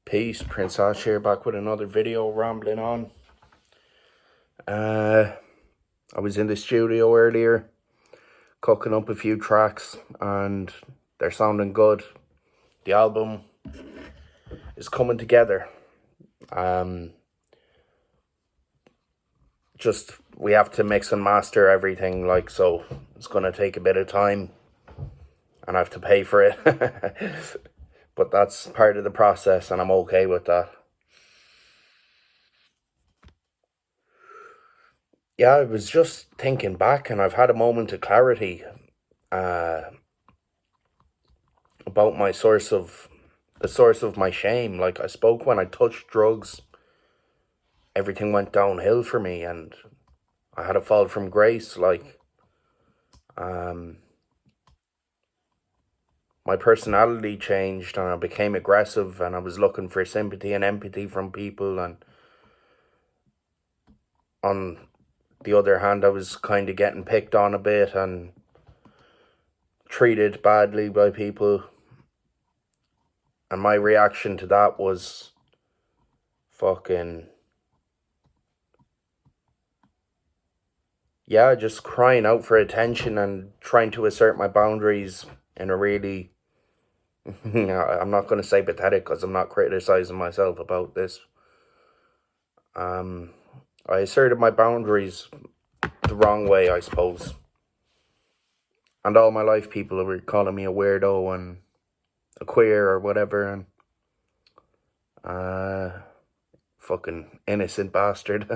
Peace, Prince Ash here, back with another video, rambling on. I was in the studio earlier, cooking up a few tracks, and they're sounding good. The album is coming together. Just, we have to mix and master everything, so it's gonna take a bit of time, and I have to pay for it. But that's part of the process, and I'm okay with that. Yeah, I was just thinking back, and I've had a moment of clarity about the source of my shame. I spoke when I touched drugs, everything went downhill for me, and I had a fall from grace. My personality changed, and I became aggressive, and I was looking for sympathy and empathy from people, and on the other hand, I was kind of getting picked on a bit and treated badly by people. And my reaction to that was just crying out for attention and trying to assert my boundaries in a really, I'm not going to say pathetic, because I'm not criticizing myself about this. I asserted my boundaries the wrong way, I suppose. And all my life people were calling me a weirdo and a queer or whatever, and fucking innocent bastard.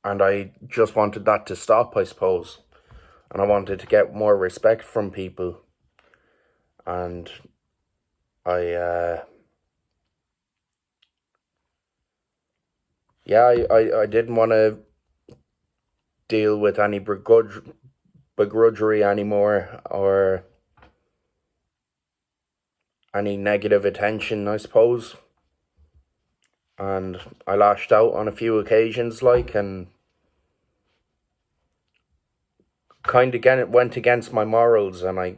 And I just wanted that to stop, I suppose. And I wanted to get more respect from people. And I didn't want to deal with any begrudgery anymore, or any negative attention, I suppose. And I lashed out on a few occasions, and kind of again, it went against my morals, and I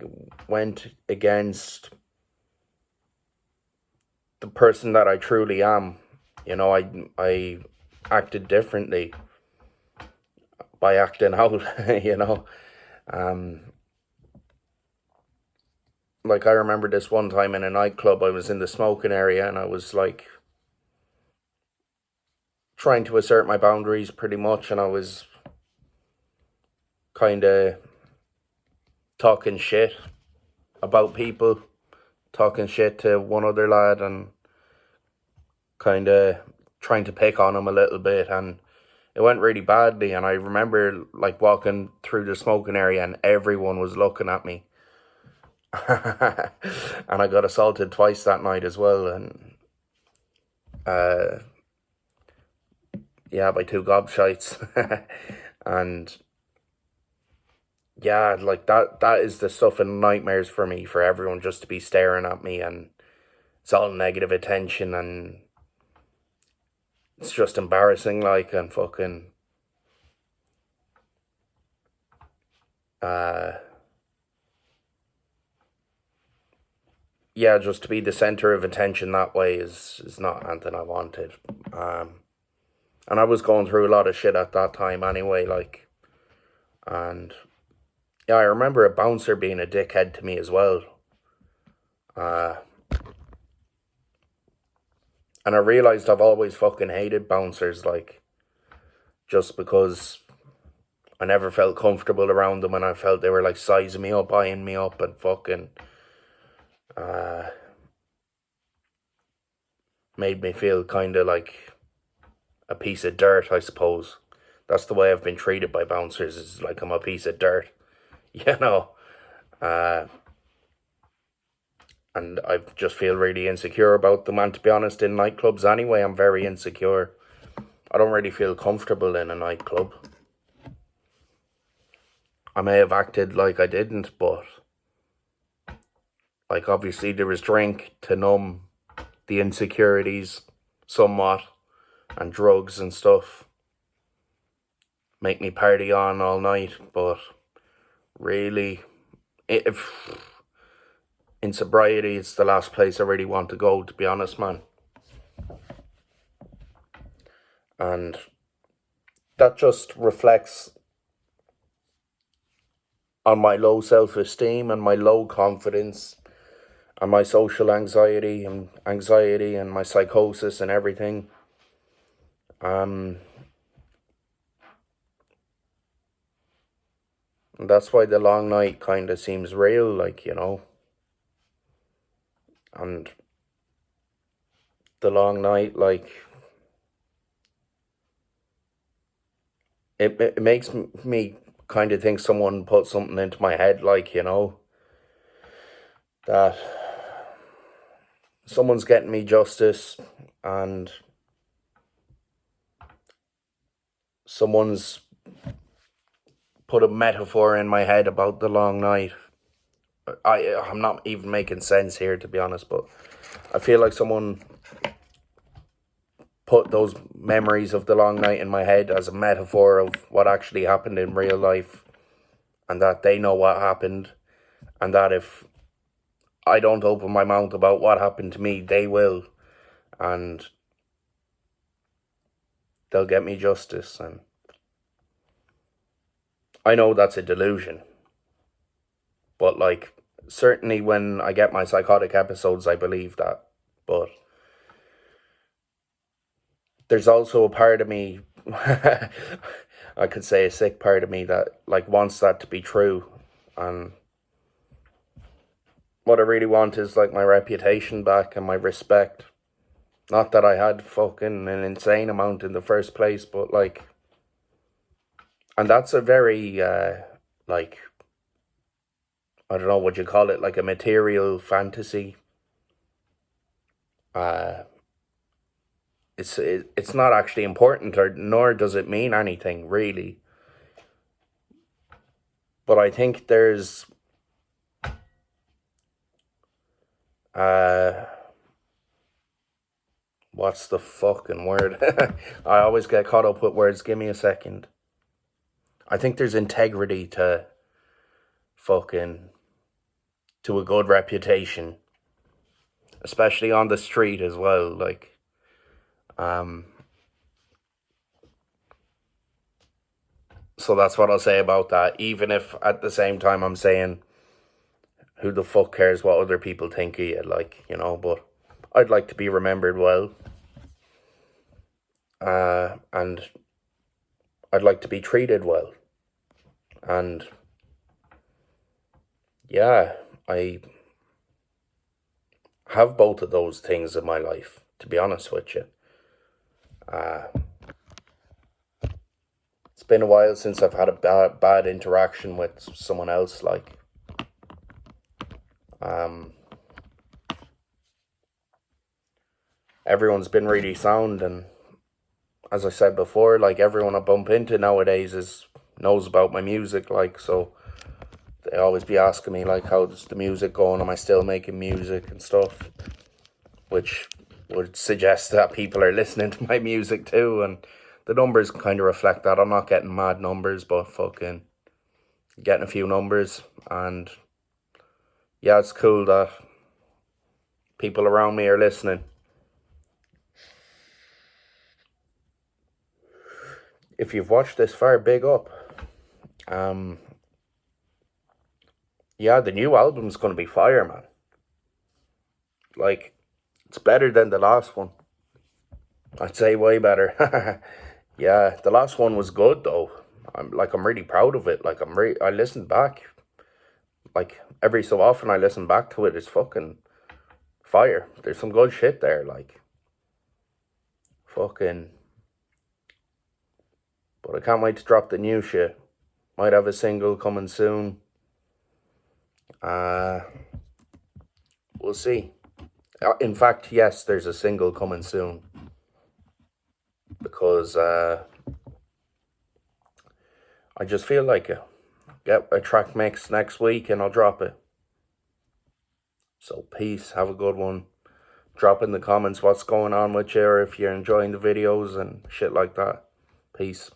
went against the person that I truly am. I acted differently by acting out. I remember this one time in a nightclub, I was in the smoking area, and I was trying to assert my boundaries pretty much, and I was kind of talking shit about people, talking shit to one other lad, and kind of trying to pick on him a little bit, and it went really badly. And I remember walking through the smoking area, and everyone was looking at me. And I got assaulted twice that night as well, and by two gobshites. And that is the stuff in nightmares for me, for everyone just to be staring at me, and it's all negative attention, and it's just embarrassing, and fucking just to be the center of attention that way is not anything I wanted. And I was going through a lot of shit at that time anyway, and I remember a bouncer being a dickhead to me as well. And I realized I've always fucking hated bouncers, just because I never felt comfortable around them, and I felt they were sizing me up, eyeing me up, and fucking made me feel kind of like a piece of dirt, I suppose. That's the way I've been treated by bouncers, is I'm a piece of dirt, and I just feel really insecure about them. And to be honest, in nightclubs anyway, I'm very insecure. I don't really feel comfortable in a nightclub. I may have acted like I didn't, but obviously there was drink to numb the insecurities somewhat, and drugs and stuff make me party on all night. But really, in sobriety, it's the last place I really want to go, to be honest, man. And that just reflects on my low self-esteem and my low confidence and my social anxiety and my psychosis and everything. And that's why the long night kind of seems real, like, you know. And the long night, like, it makes me kind of think someone put something into my head, like, you know, that someone's getting me justice and someone's put a metaphor in my head about the long night. I'm not even making sense here, to be honest, but I feel like someone put those memories of the long night in my head as a metaphor of what actually happened in real life, and that they know what happened, and that if I don't open my mouth about what happened to me, they will, and they'll get me justice. And I know that's a delusion, but like, certainly when I get my psychotic episodes, I believe that. But there's also a part of me, I could say a sick part of me, that like wants that to be true. And what I really want is like my reputation back and my respect. Not that I had fucking an insane amount in the first place, but like, and that's a very like, I don't know what you call it, like a material fantasy. It's not actually important, or nor does it mean anything really. But I think there's what's the fucking word? I always get caught up with words. Give me a second. I think there's integrity to to a good reputation, especially on the street as well. Like, so that's what I'll say about that. Even if at the same time I'm saying, who the fuck cares what other people think of you, like, you know, but I'd like to be remembered well. And I'd like to be treated well. And yeah, I have both of those things in my life, to be honest with you. It's been a while since I've had a bad interaction with someone else, like, everyone's been really sound, and as I said before, like, everyone I bump into nowadays knows about my music, like, so they always be asking me, like, how's the music going, am I still making music and stuff, which would suggest that people are listening to my music too, and the numbers kind of reflect that. I'm not getting mad numbers, but fucking getting a few numbers. And yeah, it's cool that people around me are listening. If you've watched this far, big up. Yeah, the new album's gonna be fire, man. Like, it's better than the last one. I'd say way better. Yeah, the last one was good though. I'm really proud of it. Like, I listened back, like, every so often I listen back to it. It's fucking fire. There's some good shit there, like, fucking. But I can't wait to drop the new shit. Might have a single coming soon. We'll see. In fact, yes, there's a single coming soon. Because I just feel like get a track mix next week and I'll drop it. So peace, have a good one. Drop in the comments what's going on with you, or if you're enjoying the videos and shit like that. Peace.